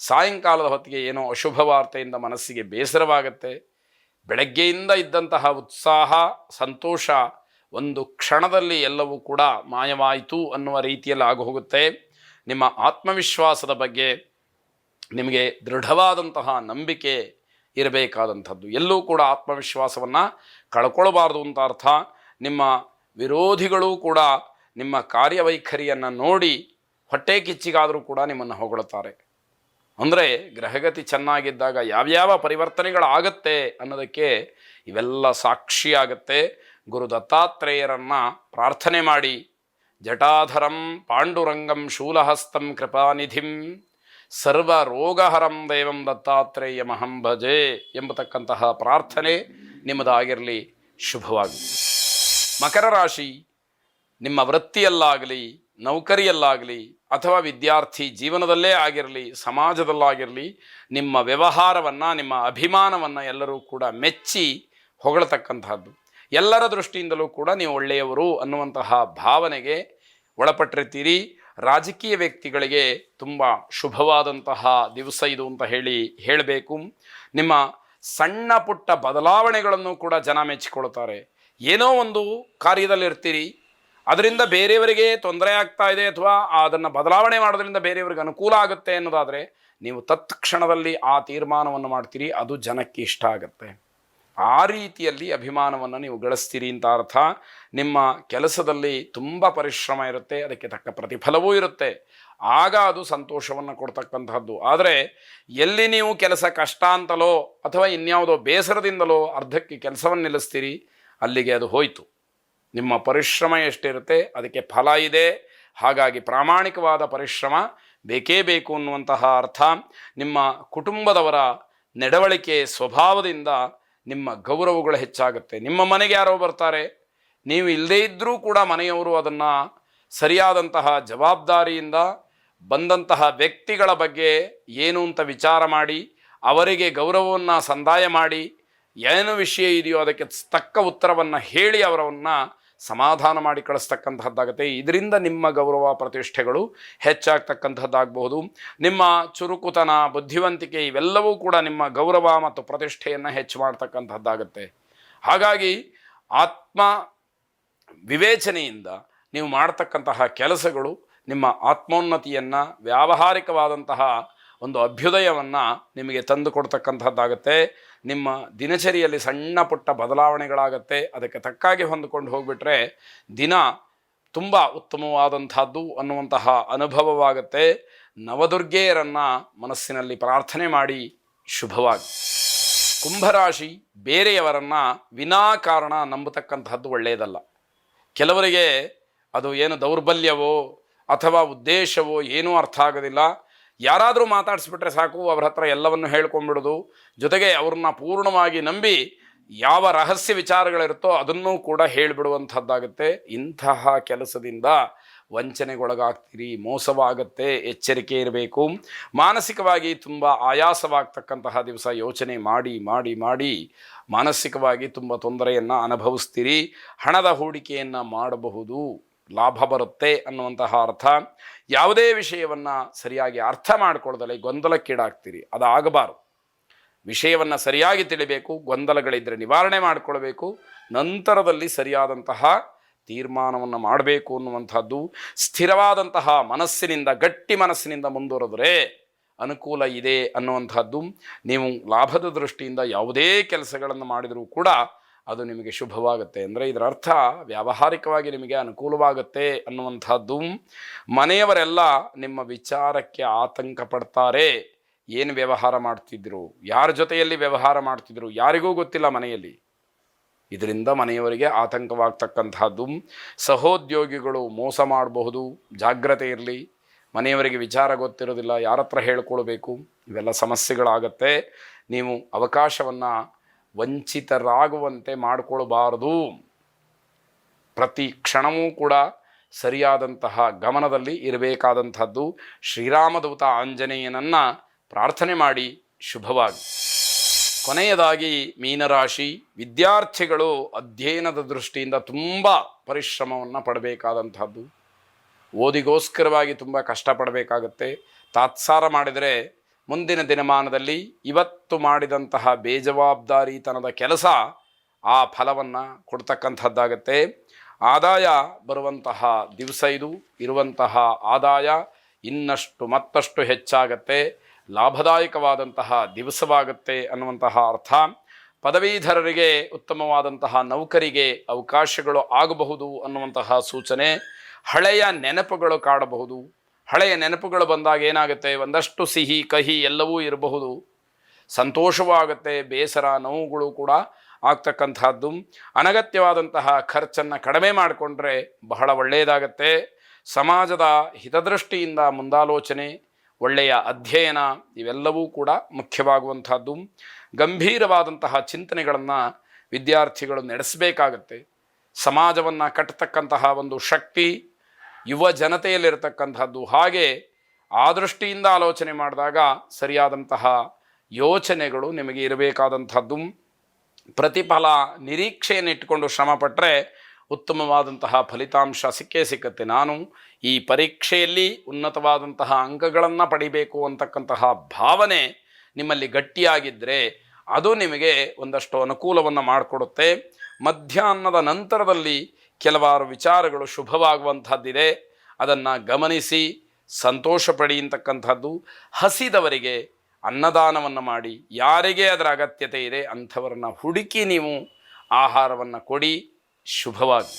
ಸಾಯಂಕಾಲದ ಹೊತ್ತಿಗೆ ಏನೋ ಅಶುಭ ವಾರ್ತೆಯಿಂದ ಮನಸ್ಸಿಗೆ ಬೇಸರವಾಗುತ್ತೆ. ಬೆಳಗ್ಗೆಯಿಂದ ಇದ್ದಂತಹ ಉತ್ಸಾಹ ಸಂತೋಷ ಒಂದು ಕ್ಷಣದಲ್ಲಿ ಎಲ್ಲವೂ ಕೂಡ ಮಾಯವಾಯಿತು ಅನ್ನುವ ರೀತಿಯಲ್ಲಿ ಆಗೋಗುತ್ತೆ. ನಿಮ್ಮ ಆತ್ಮವಿಶ್ವಾಸದ ಬಗ್ಗೆ ನಿಮಗೆ ದೃಢವಾದಂತಹ ನಂಬಿಕೆ ಇರಬೇಕಾದಂಥದ್ದು. ಎಲ್ಲೂ ಕೂಡ ಆತ್ಮವಿಶ್ವಾಸವನ್ನು ಕಳ್ಕೊಳ್ಬಾರ್ದು ಅಂತ ಅರ್ಥ. ನಿಮ್ಮ ವಿರೋಧಿಗಳು ಕೂಡ ನಿಮ್ಮ ಕಾರ್ಯವೈಖರಿಯನ್ನು ನೋಡಿ ಹೊಟ್ಟೆ ಕಿಚ್ಚಿಗಾದರೂ ಕೂಡ ನಿಮ್ಮನ್ನು ಹೊಗಳುತ್ತಾರೆ. ಅಂದರೆ ಗ್ರಹಗತಿ ಚೆನ್ನಾಗಿದ್ದಾಗ ಯಾವ್ಯಾವ ಪರಿವರ್ತನೆಗಳಾಗತ್ತೆ ಅನ್ನೋದಕ್ಕೆ ಇವೆಲ್ಲ ಸಾಕ್ಷಿಯಾಗತ್ತೆ. ಗುರು ದತ್ತಾತ್ರೇಯರನ್ನು ಪ್ರಾರ್ಥನೆ ಮಾಡಿ, ಜಟಾಧರಂ ಪಾಂಡುರಂಗಂ ಶೂಲಹಸ್ತಂ ಕೃಪಾನಿಧಿಂ ಸರ್ವ ರೋಗಹರಂ ದೇವಂ ದತ್ತಾತ್ರೇಯಮಹಂ ಭಜೆ ಎಂಬತಕ್ಕಂತಹ ಪ್ರಾರ್ಥನೆ ನಿಮ್ಮದಾಗಿರಲಿ. ಶುಭವಾಗಲಿ. ಮಕರ ರಾಶಿ, ನಿಮ್ಮ ವೃತ್ತಿಯಲ್ಲಾಗಲಿ, ನೌಕರಿಯಲ್ಲಾಗಲಿ, ಅಥವಾ ವಿದ್ಯಾರ್ಥಿ ಜೀವನದಲ್ಲೇ ಆಗಿರಲಿ, ಸಮಾಜದಲ್ಲಾಗಿರಲಿ, ನಿಮ್ಮ ವ್ಯವಹಾರವನ್ನು, ನಿಮ್ಮ ಅಭಿಮಾನವನ್ನು ಎಲ್ಲರೂ ಕೂಡ ಮೆಚ್ಚಿ ಹೊಗಳತಕ್ಕಂತಹದ್ದು. ಎಲ್ಲರ ದೃಷ್ಟಿಯಿಂದಲೂ ಕೂಡ ನೀವು ಒಳ್ಳೆಯವರು ಅನ್ನುವಂತಹ ಭಾವನೆಗೆ ಒಳಪಟ್ಟಿರ್ತೀರಿ. ರಾಜಕೀಯ ವ್ಯಕ್ತಿಗಳಿಗೆ ತುಂಬ ಶುಭವಾದಂತಹ ದಿವಸ ಇದು ಅಂತ ಹೇಳಬೇಕು. ನಿಮ್ಮ ಸಣ್ಣ ಪುಟ್ಟ ಬದಲಾವಣೆಗಳನ್ನು ಕೂಡ ಜನ ಮೆಚ್ಚಿಕೊಳ್ತಾರೆ. ಏನೋ ಒಂದು ಕಾರ್ಯದಲ್ಲಿರ್ತೀರಿ, ಅದರಿಂದ ಬೇರೆಯವರಿಗೆ ತೊಂದರೆ ಆಗ್ತಾ ಇದೆ ಅಥವಾ ಅದನ್ನು ಬದಲಾವಣೆ ಮಾಡೋದ್ರಿಂದ ಬೇರೆಯವರಿಗೆ ಅನುಕೂಲ ಆಗುತ್ತೆ ಅನ್ನೋದಾದರೆ ನೀವು ತತ್ಕ್ಷಣದಲ್ಲಿ ಆ ತೀರ್ಮಾನವನ್ನು ಮಾಡ್ತೀರಿ. ಅದು ಜನಕ್ಕೆ ಇಷ್ಟ ಆಗುತ್ತೆ. ಆ ರೀತಿಯಲ್ಲಿ ಅಭಿಮಾನವನ್ನು ನೀವು ಗಳಿಸ್ತೀರಿ ಅಂತ ಅರ್ಥ. ನಿಮ್ಮ ಕೆಲಸದಲ್ಲಿ ತುಂಬ ಪರಿಶ್ರಮ ಇರುತ್ತೆ, ಅದಕ್ಕೆ ತಕ್ಕ ಪ್ರತಿಫಲವೂ ಇರುತ್ತೆ. ಆಗ ಅದು ಸಂತೋಷವನ್ನು ಕೊಡ್ತಕ್ಕಂಥದ್ದು. ಆದರೆ ಎಲ್ಲಿ ನೀವು ಕೆಲಸ ಕಷ್ಟ ಅಂತಲೋ ಅಥವಾ ಇನ್ಯಾವುದೋ ಬೇಸರದಿಂದಲೋ ಅರ್ಧಕ್ಕೆ ಕೆಲಸವನ್ನು ನಿಲ್ಲಿಸ್ತೀರಿ, ಅಲ್ಲಿಗೆ ಅದು ಹೋಯಿತು. ನಿಮ್ಮ ಪರಿಶ್ರಮ ಎಷ್ಟಿರುತ್ತೆ ಅದಕ್ಕೆ ಫಲ ಇದೆ. ಹಾಗಾಗಿ ಪ್ರಾಮಾಣಿಕವಾದ ಪರಿಶ್ರಮ ಬೇಕೇ ಬೇಕು ಅನ್ನುವಂತಹ ಅರ್ಥ. ನಿಮ್ಮ ಕುಟುಂಬದವರ ನಡವಳಿಕೆ ಸ್ವಭಾವದಿಂದ ನಿಮ್ಮ ಗೌರವಗಳು ಹೆಚ್ಚಾಗುತ್ತೆ. ನಿಮ್ಮ ಮನೆಗೆ ಯಾರೋ ಬರ್ತಾರೆ, ನೀವು ಇಲ್ಲದೇ ಇದ್ದರೂ ಕೂಡ ಮನೆಯವರು ಅದನ್ನು ಸರಿಯಾದಂತಹ ಜವಾಬ್ದಾರಿಯಿಂದ ಬಂದಂತಹ ವ್ಯಕ್ತಿಗಳ ಬಗ್ಗೆ ಏನು ಅಂತ ವಿಚಾರ ಮಾಡಿ ಅವರಿಗೆ ಗೌರವವನ್ನು ಸಂದಾಯ ಮಾಡಿ ಏನು ವಿಷಯ ಇದೆಯೋ ಅದಕ್ಕೆ ತಕ್ಕ ಉತ್ತರವನ್ನು ಹೇಳಿ ಅವರನ್ನು ಸಮಾಧಾನ ಮಾಡಿ ಕಳಿಸ್ತಕ್ಕಂಥದ್ದಾಗುತ್ತೆ. ಇದರಿಂದ ನಿಮ್ಮ ಗೌರವ ಪ್ರತಿಷ್ಠೆಗಳು ಹೆಚ್ಚಾಗ್ತಕ್ಕಂಥದ್ದಾಗಬಹುದು. ನಿಮ್ಮ ಚುರುಕುತನ, ಬುದ್ಧಿವಂತಿಕೆ ಇವೆಲ್ಲವೂ ಕೂಡ ನಿಮ್ಮ ಗೌರವ ಮತ್ತು ಪ್ರತಿಷ್ಠೆಯನ್ನು ಹೆಚ್ಚು ಮಾಡ್ತಕ್ಕಂಥದ್ದಾಗುತ್ತೆ. ಹಾಗಾಗಿ ಆತ್ಮ ವಿವೇಚನೆಯಿಂದ ನೀವು ಮಾಡ್ತಕ್ಕಂತಹ ಕೆಲಸಗಳು ನಿಮ್ಮ ಆತ್ಮೋನ್ನತಿಯನ್ನು, ವ್ಯಾವಹಾರಿಕವಾದಂತಹ ಒಂದು ಅಭ್ಯುದಯವನ್ನು ನಿಮಗೆ ತಂದು ಕೊಡ್ತಕ್ಕಂಥದ್ದಾಗುತ್ತೆ. ನಿಮ್ಮ ದಿನಚರಿಯಲ್ಲಿ ಸಣ್ಣ ಪುಟ್ಟ ಬದಲಾವಣೆಗಳಾಗತ್ತೆ. ಅದಕ್ಕೆ ತಕ್ಕಾಗಿ ಹೊಂದಿಕೊಂಡು ಹೋಗಿಬಿಟ್ರೆ ದಿನ ತುಂಬ ಉತ್ತಮವಾದಂಥದ್ದು ಅನ್ನುವಂತಹ ಅನುಭವವಾಗುತ್ತೆ. ನವದುರ್ಗೆಯರನ್ನು ಮನಸ್ಸಿನಲ್ಲಿ ಪ್ರಾರ್ಥನೆ ಮಾಡಿ. ಶುಭವಾಗಿ. ಕುಂಭರಾಶಿ, ಬೇರೆಯವರನ್ನು ವಿನಾಕಾರಣ ನಂಬತಕ್ಕಂತಹದ್ದು ಒಳ್ಳೆಯದಲ್ಲ. ಕೆಲವರಿಗೆ ಅದು ಏನು ದೌರ್ಬಲ್ಯವೋ ಅಥವಾ ಉದ್ದೇಶವೋ ಏನೂ ಅರ್ಥ ಆಗೋದಿಲ್ಲ. ಯಾರಾದರೂ ಮಾತಾಡಿಸ್ಬಿಟ್ರೆ ಸಾಕು, ಅವ್ರ ಹತ್ರ ಎಲ್ಲವನ್ನು ಹೇಳ್ಕೊಂಡ್ಬಿಡೋದು. ಜೊತೆಗೆ ಅವ್ರನ್ನ ಪೂರ್ಣವಾಗಿ ನಂಬಿ ಯಾವ ರಹಸ್ಯ ವಿಚಾರಗಳಿರುತ್ತೋ ಅದನ್ನೂ ಕೂಡ ಹೇಳಿಬಿಡುವಂಥದ್ದಾಗುತ್ತೆ. ಇಂತಹ ಕೆಲಸದಿಂದ ವಂಚನೆಗೊಳಗಾಗ್ತೀರಿ, ಮೋಸವಾಗುತ್ತೆ. ಎಚ್ಚರಿಕೆ ಇರಬೇಕು. ಮಾನಸಿಕವಾಗಿ ತುಂಬ ಆಯಾಸವಾಗ್ತಕ್ಕಂತಹ ದಿವಸ. ಯೋಚನೆ ಮಾಡಿ ಮಾಡಿ ಮಾಡಿ ಮಾನಸಿಕವಾಗಿ ತುಂಬ ತೊಂದರೆಯನ್ನು ಅನುಭವಿಸ್ತೀರಿ. ಹಣದ ಹೂಡಿಕೆಯನ್ನು ಮಾಡಬಹುದು, ಲಾಭ ಬರುತ್ತೆ ಅನ್ನುವಂತಹ ಅರ್ಥ. ಯಾವುದೇ ವಿಷಯವನ್ನು ಸರಿಯಾಗಿ ಅರ್ಥ ಮಾಡಿಕೊಳ್ಳದಲೇ ಗೊಂದಲಕ್ಕೀಡಾಗ್ತೀರಿ. ಅದಾಗಬಾರದು. ವಿಷಯವನ್ನು ಸರಿಯಾಗಿ ತಿಳಿಬೇಕು, ಗೊಂದಲಗಳಿದ್ದರೆ ನಿವಾರಣೆ ಮಾಡಿಕೊಳ್ಬೇಕು, ನಂತರದಲ್ಲಿ ಸರಿಯಾದಂತಹ ತೀರ್ಮಾನವನ್ನು ಮಾಡಬೇಕು ಅನ್ನುವಂಥದ್ದು. ಸ್ಥಿರವಾದಂತಹ ಮನಸ್ಸಿನಿಂದ, ಗಟ್ಟಿ ಮನಸ್ಸಿನಿಂದ ಮುಂದುವರೆದರೆ ಅನುಕೂಲ ಇದೆ ಅನ್ನುವಂಥದ್ದು. ನೀವು ಲಾಭದ ದೃಷ್ಟಿಯಿಂದ ಯಾವುದೇ ಕೆಲಸಗಳನ್ನು ಮಾಡಿದರೂ ಕೂಡ ಅದು ನಿಮಗೆ ಶುಭವಾಗುತ್ತೆ. ಅಂದರೆ ಇದರ ಅರ್ಥ ವ್ಯಾವಹಾರಿಕವಾಗಿ ನಿಮಗೆ ಅನುಕೂಲವಾಗುತ್ತೆ ಅನ್ನುವಂಥದ್ದು. ಮನೆಯವರೆಲ್ಲ ನಿಮ್ಮ ವಿಚಾರಕ್ಕೆ ಆತಂಕ ಪಡ್ತಾರೆ. ಏನು ವ್ಯವಹಾರ ಮಾಡ್ತಿದ್ರು, ಯಾರ ಜೊತೆಯಲ್ಲಿ ವ್ಯವಹಾರ ಮಾಡ್ತಿದ್ರು ಯಾರಿಗೂ ಗೊತ್ತಿಲ್ಲ ಮನೆಯಲ್ಲಿ. ಇದರಿಂದ ಮನೆಯವರಿಗೆ ಆತಂಕವಾಗ್ತಕ್ಕಂಥದ್ದು. ಸಹೋದ್ಯೋಗಿಗಳು ಮೋಸ ಮಾಡಬಹುದು, ಜಾಗ್ರತೆ ಇರಲಿ. ಮನೆಯವರಿಗೆ ವಿಚಾರ ಗೊತ್ತಿರೋದಿಲ್ಲ, ಯಾರ ಹತ್ರ ಹೇಳ್ಕೊಳ್ಬೇಕು, ಇವೆಲ್ಲ ಸಮಸ್ಯೆಗಳಾಗತ್ತೆ. ನೀವು ಅವಕಾಶವನ್ನು ವಂಚಿತರಾಗುವಂತೆ ಮಾಡಿಕೊಳ್ಬಾರ್ದು. ಪ್ರತಿ ಕ್ಷಣವೂ ಕೂಡ ಸರಿಯಾದಂತಹ ಗಮನದಲ್ಲಿ ಇರಬೇಕಾದಂಥದ್ದು. ಶ್ರೀರಾಮದೂತ ಆಂಜನೇಯನನ್ನು ಪ್ರಾರ್ಥನೆ ಮಾಡಿ ಶುಭವಾಗಿ. ಕೊನೆಯದಾಗಿ ಮೀನರಾಶಿ ವಿದ್ಯಾರ್ಥಿಗಳು ಅಧ್ಯಯನದ ದೃಷ್ಟಿಯಿಂದ ತುಂಬ ಪರಿಶ್ರಮವನ್ನು ಪಡಬೇಕಾದಂಥದ್ದು. ಓದಿಗೋಸ್ಕರವಾಗಿ ತುಂಬ ಕಷ್ಟಪಡಬೇಕಾಗತ್ತೆ. ತಾತ್ಸಾರ ಮಾಡಿದರೆ ಮುಂದಿನ ದಿನಮಾನದಲ್ಲಿ ಇವತ್ತು ಮಾಡಿದಂತಹ ಬೇಜವಾಬ್ದಾರಿತನದ ಕೆಲಸ ಆ ಫಲವನ್ನು ಕೊಡ್ತಕ್ಕಂಥದ್ದಾಗತ್ತೆ. ಆದಾಯ ಬರುವಂತಹ ದಿವಸ ಇದು. ಇರುವಂತಹ ಆದಾಯ ಇನ್ನಷ್ಟು ಮತ್ತಷ್ಟು ಹೆಚ್ಚಾಗತ್ತೆ. ಲಾಭದಾಯಕವಾದಂತಹ ದಿವಸವಾಗುತ್ತೆ ಅನ್ನುವಂತಹ ಅರ್ಥ. ಪದವೀಧರರಿಗೆ ಉತ್ತಮವಾದಂತಹ ನೌಕರಿಗೆ ಅವಕಾಶಗಳು ಆಗಬಹುದು ಅನ್ನುವಂತಹ ಸೂಚನೆ. ಹಳೆಯ ನೆನಪುಗಳು ಕಾಡಬಹುದು. ಹಳೆಯ ನೆನಪುಗಳು ಬಂದಾಗ ಏನಾಗುತ್ತೆ, ಒಂದಷ್ಟು ಸಿಹಿ ಕಹಿ ಎಲ್ಲವೂ ಇರಬಹುದು. ಸಂತೋಷವಾಗುತ್ತೆ, ಬೇಸರ ನೋವುಗಳು ಕೂಡ ಆಗ್ತಕ್ಕಂಥದ್ದು. ಅನಗತ್ಯವಾದಂತಹ ಖರ್ಚನ್ನು ಕಡಿಮೆ ಮಾಡಿಕೊಂಡ್ರೆ ಬಹಳ ಒಳ್ಳೆಯದಾಗತ್ತೆ. ಸಮಾಜದ ಹಿತದೃಷ್ಟಿಯಿಂದ ಮುಂದಾಲೋಚನೆ, ಒಳ್ಳೆಯ ಅಧ್ಯಯನ ಇವೆಲ್ಲವೂ ಕೂಡ ಮುಖ್ಯವಾಗುವಂಥದ್ದು. ಗಂಭೀರವಾದಂತಹ ಚಿಂತನೆಗಳನ್ನು ವಿದ್ಯಾರ್ಥಿಗಳು ನಡೆಸಬೇಕಾಗತ್ತೆ. ಸಮಾಜವನ್ನು ಕಟ್ಟತಕ್ಕಂತಹ ಒಂದು ಶಕ್ತಿ ಯುವ ಜನತೆಯಲ್ಲಿರತಕ್ಕಂಥದ್ದು. ಹಾಗೆ ಆ ದೃಷ್ಟಿಯಿಂದ ಆಲೋಚನೆ ಮಾಡಿದಾಗ ಸರಿಯಾದಂತಹ ಯೋಚನೆಗಳು ನಿಮಗೆ ಇರಬೇಕಾದಂಥದ್ದು. ಪ್ರತಿಫಲ ನಿರೀಕ್ಷೆಯನ್ನು ಇಟ್ಟುಕೊಂಡು ಶ್ರಮಪಟ್ಟರೆ ಉತ್ತಮವಾದಂತಹ ಫಲಿತಾಂಶ ಸಿಕ್ಕುತ್ತೆ. ನಾನು ಈ ಪರೀಕ್ಷೆಯಲ್ಲಿ ಉನ್ನತವಾದಂತಹ ಅಂಕಗಳನ್ನು ಪಡಿಬೇಕು ಅಂತಕ್ಕಂತಹ ಭಾವನೆ ನಿಮ್ಮಲ್ಲಿ ಗಟ್ಟಿಯಾಗಿದ್ದರೆ ಅದು ನಿಮಗೆ ಒಂದಷ್ಟು ಅನುಕೂಲವನ್ನು ಮಾಡಿಕೊಡುತ್ತೆ. ಮಧ್ಯಾಹ್ನದ ನಂತರದಲ್ಲಿ ಕೆಲವಾರು ವಿಚಾರಗಳು ಶುಭವಾಗುವಂಥದ್ದಿದೆ. ಅದನ್ನು ಗಮನಿಸಿ ಸಂತೋಷ ಪಡೆಯತಕ್ಕಂಥದ್ದು. ಹಸಿದವರಿಗೆ ಅನ್ನದಾನವನ್ನು ಮಾಡಿ, ಯಾರಿಗೆ ಅದರ ಅಗತ್ಯತೆ ಇದೆ ಅಂಥವರನ್ನು ಹುಡುಕಿ ನೀವು ಆಹಾರವನ್ನು ಕೊಡಿ. ಶುಭವಾಗಿ.